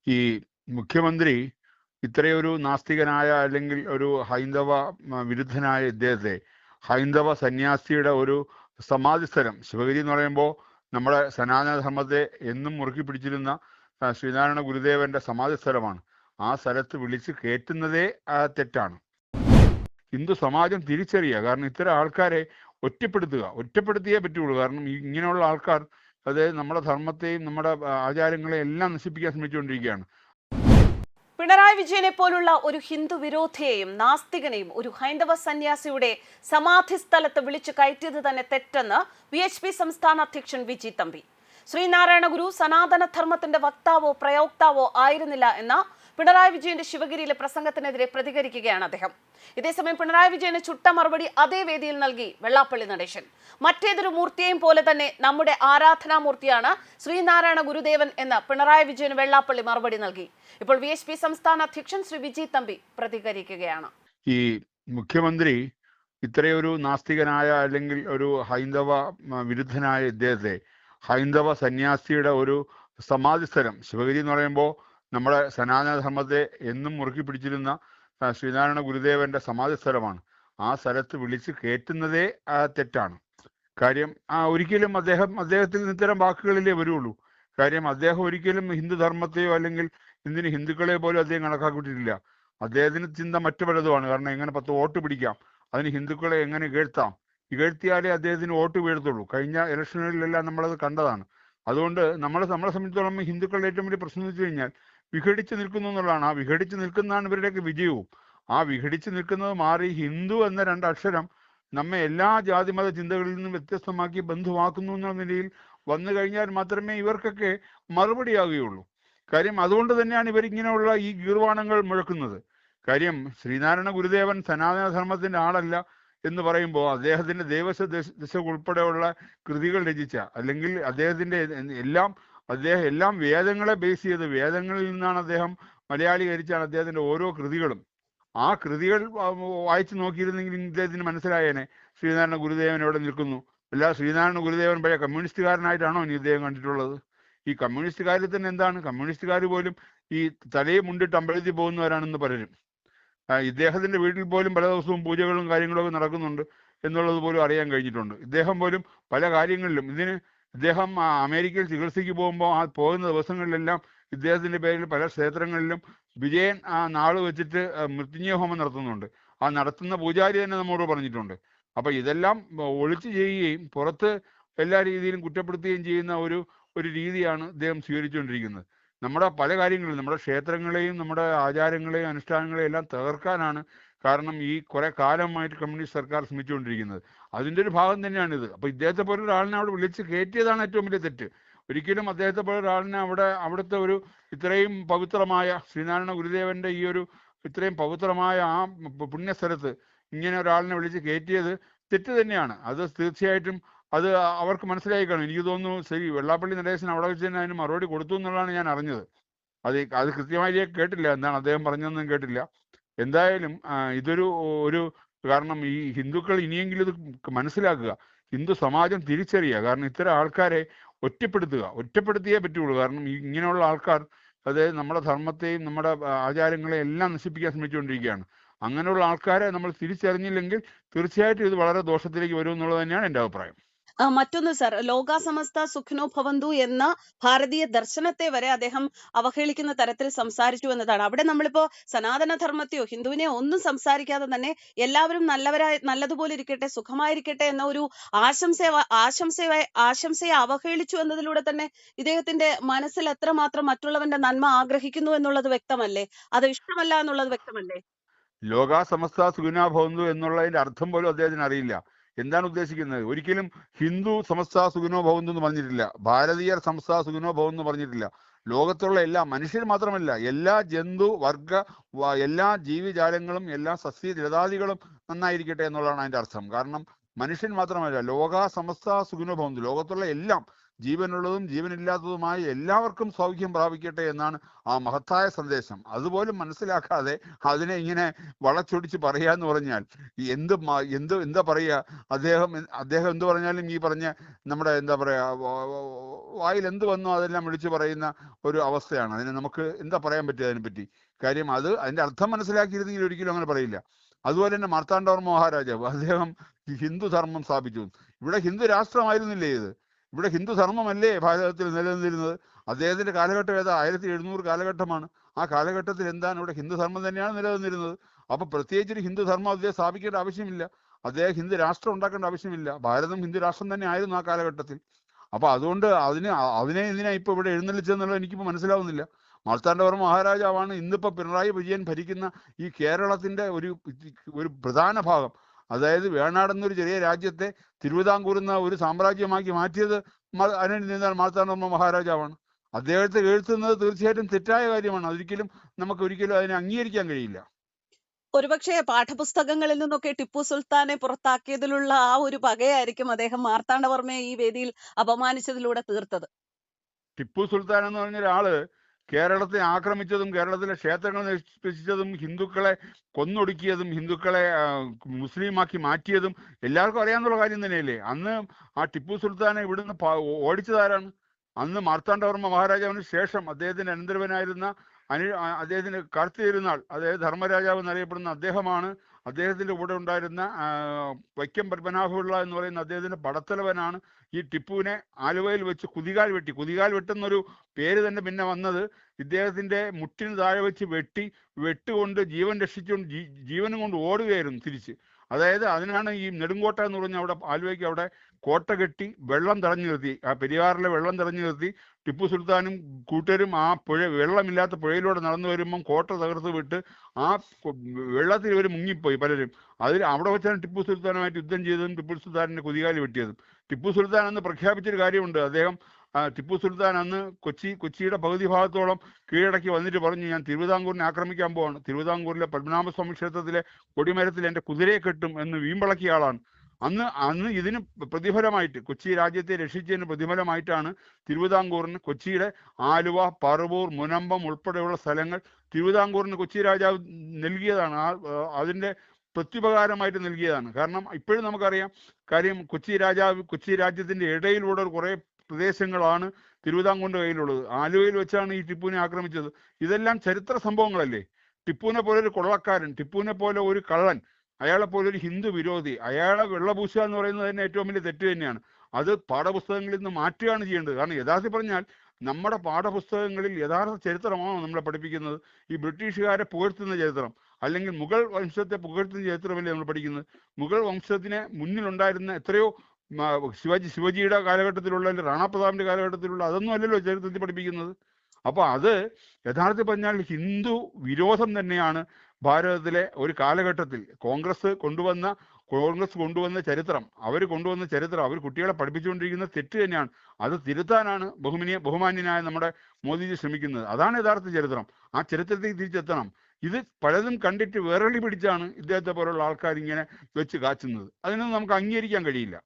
ഈ മുഖ്യമന്ത്രി ഇത്രയൊരു നാസ്തികനായ അല്ലെങ്കിൽ ഒരു ഹൈന്ദവ വിരുദ്ധനായ ഇദ്ദേഹത്തെ ഹൈന്ദവ സന്യാസിയുടെ ഒരു സമാധി സ്ഥലം, ശിവഗിരി എന്ന് പറയുമ്പോൾ നമ്മുടെ സനാതന ധർമ്മത്തെ എന്നും മുറുക്കി പിടിച്ചിരുന്ന ശ്രീനാരായണ ഗുരുദേവന്റെ സമാധി സ്ഥലമാണ്. ആ സ്ഥലത്ത് വിളിച്ച് കയറ്റുന്നതേ തെറ്റാണ്. ഹിന്ദു സമാജം തിരിച്ചറിയുക. കാരണം ഇത്തരം ആൾക്കാരെ ഒറ്റപ്പെടുത്തിയേ പറ്റുള്ളൂ. കാരണം ഇങ്ങനെയുള്ള ആൾക്കാർ നമ്മുടെ ധർമ്മത്തെയും നമ്മുടെ ആചാരങ്ങളെയും എല്ലാം നശിപ്പിക്കാൻ ശ്രമിച്ചുകൊണ്ടിരിക്കുകയാണ്. പിണറായി വിജയനെ പോലുള്ള ഒരു ഹിന്ദു വിരോധിയെയും നാസ്തികനെയും ഒരു ഹൈന്ദവ സന്യാസിയുടെ സമാധി സ്ഥലത്ത് വിളിച്ചു കയറ്റിയത് തന്നെ തെറ്റെന്ന് VHP സംസ്ഥാന അധ്യക്ഷൻ വിജി തമ്പി. ശ്രീനാരായണ ഗുരു സനാതന ധർമ്മത്തിന്റെ വക്താവോ പ്രയോക്താവോ ആയിരുന്നില്ല എന്ന പിണറായി വിജയന്റെ ശിവഗിരിയിലെ പ്രസംഗത്തിനെതിരെ പ്രതികരിക്കുകയാണ് അദ്ദേഹം. ഇതേസമയം പിണറായി വിജയന് ചുട്ട മറുപടി അതേ വേദിയിൽ നൽകി വെള്ളാപ്പള്ളി നടേശൻ. മറ്റേതൊരു മൂർത്തിയെയും പോലെ തന്നെ നമ്മുടെ ആരാധനാമൂർത്തിയാണ് ശ്രീനാരായണ ഗുരുദേവൻ എന്ന് പിണറായി വിജയന് വെള്ളാപ്പള്ളി മറുപടി നൽകി. ഇപ്പോൾ VHP സംസ്ഥാന അധ്യക്ഷൻ ശ്രീ വിജി തമ്പി പ്രതികരിക്കുകയാണ്. ഈ മുഖ്യമന്ത്രി ഇത്രയൊരു നാസ്തികനായ അല്ലെങ്കിൽ ഒരു ഹൈന്ദവ വിരുദ്ധനായ ഇദ്ദേഹത്തെ ഹൈന്ദവ സന്യാസിയുടെ ഒരു സമാധി സ്ഥലം, ശിവഗിരി എന്ന് പറയുമ്പോൾ നമ്മുടെ സനാതന ധർമ്മത്തെ എന്നും മുറുക്കി പിടിച്ചിരുന്ന ശ്രീനാരായണ ഗുരുദേവന്റെ സമാധി സ്ഥലമാണ്. ആ സ്ഥലത്ത് വിളിച്ച് കയറ്റുന്നതേ തെറ്റാണ്. കാര്യം ഒരിക്കലും അദ്ദേഹത്തിൽ നിന്ന് ഇത്തരം വാക്കുകളിലേ വരുള്ളൂ. കാര്യം അദ്ദേഹം ഒരിക്കലും ഹിന്ദുധർമ്മത്തെയോ അല്ലെങ്കിൽ ഹിന്ദുക്കളെ പോലും അദ്ദേഹം കണക്കാക്കിയിട്ടില്ല. അദ്ദേഹത്തിന് ചിന്ത മറ്റു പലതുമാണ്. കാരണം എങ്ങനെ 10 വോട്ട് പിടിക്കാം, അതിന് ഹിന്ദുക്കളെ എങ്ങനെ ഇകഴ്ത്താം, ഇകഴ്ത്തിയാലേ അദ്ദേഹത്തിന് വോട്ട് വീഴത്തുള്ളൂ. കഴിഞ്ഞ ഇലക്ഷനുകളിലെല്ലാം നമ്മളത് കണ്ടതാണ്. അതുകൊണ്ട് നമ്മളെ സംബന്ധിച്ചിടത്തോളം ഹിന്ദുക്കളുടെ ഏറ്റവും വലിയ പ്രശ്നം എന്ന് വെച്ച് കഴിഞ്ഞാൽ വിഘടിച്ച് നിൽക്കുന്നു എന്നുള്ളതാണ്. ആ വിഘടിച്ച് നിൽക്കുന്നതാണ് ഇവരുടെയൊക്കെ വിജയവും. ആ വിഘടിച്ച് നിൽക്കുന്നത് മാറി ഹിന്ദു എന്ന 2 അക്ഷരം നമ്മെ എല്ലാ ജാതിമത ചിന്തകളിൽ നിന്നും വ്യത്യസ്തമാക്കി ബന്ധുവാക്കുന്നു എന്ന നിലയിൽ വന്നു കഴിഞ്ഞാൽ മാത്രമേ ഇവർക്കൊക്കെ മറുപടിയാകുകയുള്ളൂ. കാര്യം അതുകൊണ്ട് തന്നെയാണ് ഇവരിങ്ങനെയുള്ള ഈ ഗീർവാണങ്ങൾ മുഴക്കുന്നത്. കാര്യം ശ്രീനാരായണ ഗുരുദേവൻ സനാതന ധർമ്മത്തിന്റെ ആളല്ല എന്ന് പറയുമ്പോൾ അദ്ദേഹത്തിന്റെ ദേവസ്വ ഉൾപ്പെടെയുള്ള കൃതികൾ രചിച്ച അല്ലെങ്കിൽ അദ്ദേഹത്തിന്റെ എല്ലാം വേദങ്ങളെ ബേസ് ചെയ്ത് വേദങ്ങളിൽ നിന്നാണ് അദ്ദേഹം മലയാളീകരിച്ചാണ് അദ്ദേഹത്തിന്റെ ഓരോ കൃതികളും. ആ കൃതികൾ വായിച്ചു നോക്കിയിരുന്നെങ്കിൽ ഇദ്ദേഹത്തിന് മനസ്സിലായേനെ ശ്രീനാരായണ ഗുരുദേവൻ എവിടെ നിൽക്കുന്നു. അല്ല ശ്രീനാരായണ ഗുരുദേവൻ പഴയ കമ്മ്യൂണിസ്റ്റുകാരനായിട്ടാണോ ഇനി ഇദ്ദേഹം കണ്ടിട്ടുള്ളത്? ഈ കമ്മ്യൂണിസ്റ്റുകാരിൽ തന്നെ എന്താണ്, കമ്മ്യൂണിസ്റ്റുകാർ പോലും ഈ തലയെ മുണ്ടിട്ട് അമ്പലത്തിൽ പോകുന്നവരാണെന്ന് പലരും. ഇദ്ദേഹത്തിന്റെ വീട്ടിൽ പോലും പല ദിവസവും പൂജകളും കാര്യങ്ങളും ഒക്കെ നടക്കുന്നുണ്ട് എന്നുള്ളത് പോലും അറിയാൻ കഴിഞ്ഞിട്ടുണ്ട്. ഇദ്ദേഹം പോലും പല കാര്യങ്ങളിലും ഇദ്ദേഹം അമേരിക്കയിൽ ചികിത്സയ്ക്ക് പോകുമ്പോൾ പോകുന്ന ദിവസങ്ങളിലെല്ലാം ഇദ്ദേഹത്തിന്റെ പേരിൽ പല ക്ഷേത്രങ്ങളിലും വിജയൻ നാള് വെച്ചിട്ട് മൃത്യുഞ്ജയ ഹോമം നടത്തുന്നുണ്ട്. ആ നടത്തുന്ന പൂജാരി തന്നെ നമ്മോട് പറഞ്ഞിട്ടുണ്ട്. അപ്പൊ ഇതെല്ലാം ഒളിച്ചു ചെയ്യുകയും പുറത്ത് എല്ലാ രീതിയിലും കുറ്റപ്പെടുത്തുകയും ചെയ്യുന്ന ഒരു രീതിയാണ് ഇദ്ദേഹം സ്വീകരിച്ചുകൊണ്ടിരിക്കുന്നത്. നമ്മുടെ പല കാര്യങ്ങളും നമ്മുടെ ക്ഷേത്രങ്ങളെയും നമ്മുടെ ആചാരങ്ങളെയും അനുഷ്ഠാനങ്ങളെയും എല്ലാം തകർക്കാനാണ് കാരണം ഈ കുറെ കാലമായിട്ട് കമ്മ്യൂണിസ്റ്റ് സർക്കാർ ശ്രമിച്ചുകൊണ്ടിരിക്കുന്നത്. അതിൻ്റെ ഒരു ഭാഗം തന്നെയാണിത്. അപ്പൊ ഇദ്ദേഹത്തെ പോലെ ഒരാളിനെ അവിടെ വിളിച്ച് കയറ്റിയതാണ് ഏറ്റവും വലിയ തെറ്റ്. ഒരിക്കലും അദ്ദേഹത്തെ പോലെ ഒരാളിനെ അവിടുത്തെ ഇത്രയും പവിത്രമായ ശ്രീനാരായണ ഗുരുദേവന്റെ ഇത്രയും പവിത്രമായ ആ പുണ്യസ്ഥലത്ത് ഇങ്ങനെ ഒരാളിനെ വിളിച്ച് കയറ്റിയത് തെറ്റ് തന്നെയാണ്. അത് തീർച്ചയായിട്ടും അത് അവർക്ക് മനസ്സിലായി കാണും. എനിക്ക് തോന്നുന്നു ശ്രീ വെള്ളാപ്പള്ളി നടേശൻ അവിടെ വെച്ച് തന്നെ അതിന് മറുപടി കൊടുത്തു എന്നുള്ളതാണ് ഞാൻ അറിഞ്ഞത്. അത് കൃത്യമായി കേട്ടില്ല, എന്താണ് അദ്ദേഹം പറഞ്ഞതെന്നും കേട്ടില്ല. എന്തായാലും ഇതൊരു കാരണം ഈ ഹിന്ദുക്കൾ ഇനിയെങ്കിലും ഇത് മനസ്സിലാക്കുക, ഹിന്ദു സമാജം തിരിച്ചറിയുക. കാരണം ഇത്തരം ആൾക്കാരെ ഒറ്റപ്പെടുത്തിയേ പറ്റുള്ളൂ. കാരണം ഇങ്ങനെയുള്ള ആൾക്കാർ നമ്മുടെ ധർമ്മത്തെയും നമ്മുടെ ആചാരങ്ങളെയും എല്ലാം നശിപ്പിക്കാൻ ശ്രമിച്ചുകൊണ്ടിരിക്കുകയാണ്. അങ്ങനെയുള്ള ആൾക്കാരെ നമ്മൾ തിരിച്ചറിഞ്ഞില്ലെങ്കിൽ തീർച്ചയായിട്ടും ഇത് വളരെ ദോഷത്തിലേക്ക് വരും എന്നുള്ളത് തന്നെയാണ് എൻ്റെ അഭിപ്രായം. മറ്റൊന്ന് സർ, ലോക സമസ്ത സുഖിനോ ഭവന്തു എന്ന ഭാരതീയ ദർശനത്തെ വരെ അദ്ദേഹം അവഹേളിക്കുന്ന തരത്തിൽ സംസാരിച്ചു എന്നതാണ്. അവിടെ നമ്മളിപ്പോ സനാതന ധർമ്മത്തെയോ ഹിന്ദുവിനെയോ ഒന്നും സംസാരിക്കാതെ തന്നെ എല്ലാവരും നല്ലതുപോലെ ഇരിക്കട്ടെ, സുഖമായിരിക്കട്ടെ എന്ന ഒരു ആശംസയെ അവഹേളിച്ചു എന്നതിലൂടെ തന്നെ ഇദ്ദേഹത്തിന്റെ മനസ്സിൽ എത്രമാത്രം മറ്റുള്ളവന്റെ നന്മ ആഗ്രഹിക്കുന്നു എന്നുള്ളത് വ്യക്തമല്ലേ? അത് ഇഷ്ടമല്ല എന്നുള്ളത് വ്യക്തമല്ലേ? ലോക സമസ്ത സുഖിനോ ഭവന്തു എന്നുള്ളതിന്റെ അർത്ഥം പോലും അദ്ദേഹത്തിന് അറിയില്ല. എന്താണ് ഉദ്ദേശിക്കുന്നത്? ഒരിക്കലും ഹിന്ദു സമസ്ത സുഖിനോ ഭവന്തു എന്ന് പറഞ്ഞിട്ടില്ല, ഭാരതീയർ സമസ്ത സുഖിനോ ഭവന്തു പറഞ്ഞിട്ടില്ല. ലോകത്തുള്ള എല്ലാ മനുഷ്യർ മാത്രമല്ല, എല്ലാ ജന്തു വർഗ എല്ലാ ജീവിജാലങ്ങളും എല്ലാ സസ്യലതാദികളും നന്നായിരിക്കട്ടെ എന്നുള്ളതാണ് അതിന്റെ അർത്ഥം. കാരണം മനുഷ്യൻ മാത്രമല്ല, ലോക സമസ്ത സുഖിനോ ഭവന്തു, ലോകത്തുള്ള എല്ലാം ജീവനുള്ളതും ജീവനില്ലാത്തതുമായ എല്ലാവർക്കും സൗഖ്യം പ്രാപിക്കട്ടെ എന്നാണ് ആ മഹത്തായ സന്ദേശം. അതുപോലും മനസ്സിലാക്കാതെ അതിനെ ഇങ്ങനെ വളച്ചൊടിച്ച് പറയാന്ന് പറഞ്ഞാൽ എന്താ പറയുക, അദ്ദേഹം എന്ത് പറഞ്ഞാലും ഈ പറഞ്ഞ നമ്മുടെ എന്താ പറയാ വായിൽ എന്ത് വന്നോ അതെല്ലാം വിളിച്ചു പറയുന്ന ഒരു അവസ്ഥയാണ്. അതിന് നമുക്ക് എന്താ പറയാൻ പറ്റുക അതിനെപ്പറ്റി? കാര്യം അതിന്റെ അർത്ഥം മനസ്സിലാക്കിയിരുന്നെങ്കിൽ ഒരിക്കലും അങ്ങനെ പറയില്ല. അതുപോലെ തന്നെ മാർത്താണ്ഡവർമ്മ മഹാരാജാവ്, അദ്ദേഹം ഹിന്ദു ധർമ്മം സ്ഥാപിച്ചു. ഇവിടെ ഹിന്ദു രാഷ്ട്രമായിരുന്നില്ലേ ഇത്? ഇവിടെ ഹിന്ദു ധർമ്മമല്ലേ ഭാരതത്തിൽ നിലനിന്നിരുന്നത്? അദ്ദേഹത്തിന്റെ കാലഘട്ടം ഏതാ? 1700 കാലഘട്ടമാണ്. ആ കാലഘട്ടത്തിൽ എന്താണ് ഇവിടെ ഹിന്ദു ധർമ്മം തന്നെയാണ് നിലനിന്നിരുന്നത്. അപ്പൊ പ്രത്യേകിച്ചൊരു ഹിന്ദു ധർമ്മം അദ്ദേഹം സ്ഥാപിക്കേണ്ട ആവശ്യമില്ല. അദ്ദേഹം ഹിന്ദു രാഷ്ട്രം ഉണ്ടാക്കേണ്ട ആവശ്യമില്ല. ഭാരതം ഹിന്ദു രാഷ്ട്രം തന്നെ ആയിരുന്നു ആ കാലഘട്ടത്തിൽ. അപ്പൊ അതുകൊണ്ട് അതിനെ എന്തിനാ ഇപ്പൊ ഇവിടെ എഴുന്നള്ളിച്ചതെന്നുള്ളത് എനിക്കിപ്പോ മനസ്സിലാവുന്നില്ല. മാർത്താണ്ഡവർമ്മ മഹാരാജാവാണ് ഇന്നിപ്പോ പിണറായി വിജയൻ ഭരിക്കുന്ന ഈ കേരളത്തിന്റെ ഒരു പ്രധാന ഭാഗം. അതായത് വേണാട് എന്നൊരു ചെറിയ രാജ്യത്തെ തിരുവിതാംകൂർ എന്ന ഒരു സാമ്രാജ്യമാക്കി മാറ്റിയത് മാർത്താണ്ഡവർമ്മ മഹാരാജാവാണ്. അദ്ദേഹത്തെ എഴുത്തുന്നത് തീർച്ചയായിട്ടും തെറ്റായ കാര്യമാണ്. ഒരിക്കലും അതിനെ അംഗീകരിക്കാൻ കഴിയില്ല. ഒരുപക്ഷെ പാഠപുസ്തകങ്ങളിൽ നിന്നൊക്കെ ടിപ്പു സുൽത്താനെ പുറത്താക്കിയതിലുള്ള ആ ഒരു പകയായിരിക്കും അദ്ദേഹം മാർത്താണ്ഡവർമ്മയെ ഈ വേദിയിൽ അപമാനിച്ചതിലൂടെ തീർത്തത്. ടിപ്പു സുൽത്താൻ എന്ന് പറഞ്ഞ ഒരാള് കേരളത്തെ ആക്രമിച്ചതും കേരളത്തിലെ ക്ഷേത്രങ്ങൾ നശിപ്പിച്ചതും ഹിന്ദുക്കളെ കൊന്നൊടുക്കിയതും ഹിന്ദുക്കളെ മുസ്ലിമാക്കി മാറ്റിയതും എല്ലാവർക്കും അറിയാവുന്ന കാര്യം തന്നെയല്ലേ. അന്ന് ആ ടിപ്പു സുൽത്താനെ ഇവിടുന്ന് ഓടിച്ചതാരാണ്? അന്ന് മാർത്താണ്ഡവർമ്മ മഹാരാജാവിന് ശേഷം അദ്ദേഹത്തിന്റെ അനന്തരവനായിരുന്ന അദ്ദേഹത്തിന് കറുത്തിരുന്നാൾ, അതായത് ധർമ്മരാജാവ് എന്നറിയപ്പെടുന്ന അദ്ദേഹമാണ്. അദ്ദേഹത്തിന്റെ കൂടെ ഉണ്ടായിരുന്ന വൈക്കം പത്മനാഭപിള്ള എന്ന് പറയുന്ന അദ്ദേഹത്തിന്റെ പടത്തലവനാണ് ഈ ടിപ്പുവിനെ ആലുവയിൽ വെച്ച് കുതികാൽ വെട്ടുന്നൊരു പേര് തന്നെ പിന്നെ വന്നത് ഇദ്ദേഹത്തിന്റെ മുട്ടിന് താഴെ വെച്ച് വെട്ടുകൊണ്ട് ജീവനും കൊണ്ട് ഓടുകയായിരുന്നു തിരിച്ച്. അതായത് അതിനാണ് ഈ നെടുങ്കോട്ട എന്ന് പറഞ്ഞ ആലുവയ്ക്ക് അവിടെ കോട്ട കെട്ടി വെള്ളം തടഞ്ഞു നിർത്തി, ആ പെരിയാറിലെ വെള്ളം തടഞ്ഞു നിർത്തി ടിപ്പു സുൽത്താനും കൂട്ടരും ആ വെള്ളമില്ലാത്ത പുഴയിലൂടെ നടന്നു വരുമ്പം കോട്ട തകർത്ത് വിട്ട് ആ വെള്ളത്തിൽ ഇവർ മുങ്ങിപ്പോയി പലരും. അവിടെ വെച്ചാണ് ടിപ്പു സുൽത്താനുമായിട്ട് യുദ്ധം ചെയ്തതും ടിപ്പു സുൽത്താനിന്റെ കുതികാലി വെട്ടിയതും. ടിപ്പു സുൽത്താൻ അന്ന് പ്രഖ്യാപിച്ചൊരു കാര്യമുണ്ട്. ടിപ്പു സുൽത്താൻ അന്ന് കൊച്ചിയുടെ പകുതി ഭാഗത്തോളം കീഴടക്കി വന്നിട്ട് പറഞ്ഞു, ഞാൻ തിരുവിതാംകൂറിനെ ആക്രമിക്കാൻ പോവാണ്. തിരുവിതാംകൂറിലെ പത്മനാഭസ്വാമി ക്ഷേത്രത്തിലെ കൊടിമരത്തിൽ എന്റെ കുതിരയെ കെട്ടും എന്ന് വീമ്പിളക്കിയ ആളാണ്. അന്ന് ഇതിന് പ്രതിഫലമായിട്ട്, കൊച്ചി രാജ്യത്തെ രക്ഷിച്ചതിന് പ്രതിഫലമായിട്ടാണ് തിരുവിതാംകൂറിന് കൊച്ചിയുടെ ആലുവ, പറവൂർ, മുനമ്പം ഉൾപ്പെടെയുള്ള സ്ഥലങ്ങൾ തിരുവിതാംകൂറിന് കൊച്ചി രാജാവ് നൽകിയതാണ്. അതിന്റെ പ്രത്യുപകാരമായിട്ട് നൽകിയതാണ്. കാരണം ഇപ്പോഴും നമുക്കറിയാം കാര്യം, കൊച്ചി രാജ്യത്തിന്റെ ഇടയിലൂടെ കുറെ പ്രദേശങ്ങളാണ് തിരുവിതാംകൂറിന്റെ കയ്യിലുള്ളത്. ആലുവയിൽ വെച്ചാണ് ഈ ടിപ്പുവിനെ ആക്രമിച്ചത്. ഇതെല്ലാം ചരിത്ര സംഭവങ്ങളല്ലേ. ടിപ്പുവിനെ പോലെ ഒരു കൊള്ളക്കാരൻ, ടിപ്പുവിനെ പോലെ ഒരു കള്ളൻ, അയാളെ പോലെ ഒരു ഹിന്ദു വിരോധി, അയാളെ വെള്ളപൂശുക എന്ന് പറയുന്നത് തന്നെ ഏറ്റവും വലിയ തെറ്റ് തന്നെയാണ്. അത് പാഠപുസ്തകങ്ങളിൽ നിന്ന് മാറ്റുകയാണ് ചെയ്യേണ്ടത്. കാരണം യഥാർത്ഥത്തിൽ പറഞ്ഞാൽ നമ്മുടെ പാഠപുസ്തകങ്ങളിൽ യഥാർത്ഥ ചരിത്രമാണോ നമ്മളെ പഠിപ്പിക്കുന്നത്? ഈ ബ്രിട്ടീഷുകാരെ പുകഴ്ത്തുന്ന ചരിത്രം അല്ലെങ്കിൽ മുഗൾ വംശത്തെ പുകഴ്ത്തുന്ന ചരിത്രമല്ലേ നമ്മൾ പഠിക്കുന്നത്? മുഗൾ വംശത്തിന് മുന്നിലുണ്ടായിരുന്ന എത്രയോ ശിവജിയുടെ കാലഘട്ടത്തിലുള്ള റാണാ പ്രതാപിന്റെ കാലഘട്ടത്തിലുള്ള അതൊന്നും അല്ലല്ലോ ചരിത്രത്തിൽ പഠിപ്പിക്കുന്നത്. അപ്പൊ അത് യഥാർത്ഥത്തിൽ പറഞ്ഞാൽ ഹിന്ദു വിരോധം തന്നെയാണ് ഭാരതത്തിലെ ഒരു കാലഘട്ടത്തിൽ കോൺഗ്രസ് കൊണ്ടുവന്ന ചരിത്രം, അവർ കുട്ടികളെ പഠിപ്പിച്ചുകൊണ്ടിരിക്കുന്ന തെറ്റ് തന്നെയാണ്. അത് തിരുത്താനാണ് ബഹുമാന്യനായ നമ്മുടെ മോദിജി ശ്രമിക്കുന്നത്. അതാണ് യഥാർത്ഥ ചരിത്രം. ആ ചരിത്രത്തിൽ തിരിച്ചെത്തണം. ഇത് പലതും കണ്ടിട്ട് വിറളി പിടിച്ചാണ് ഇദ്ദേഹത്തെ പോലുള്ള ആൾക്കാർ ഇങ്ങനെ വെച്ച് കാച്ചുന്നത്. അതിനൊന്നും നമുക്ക് അംഗീകരിക്കാൻ കഴിയില്ല.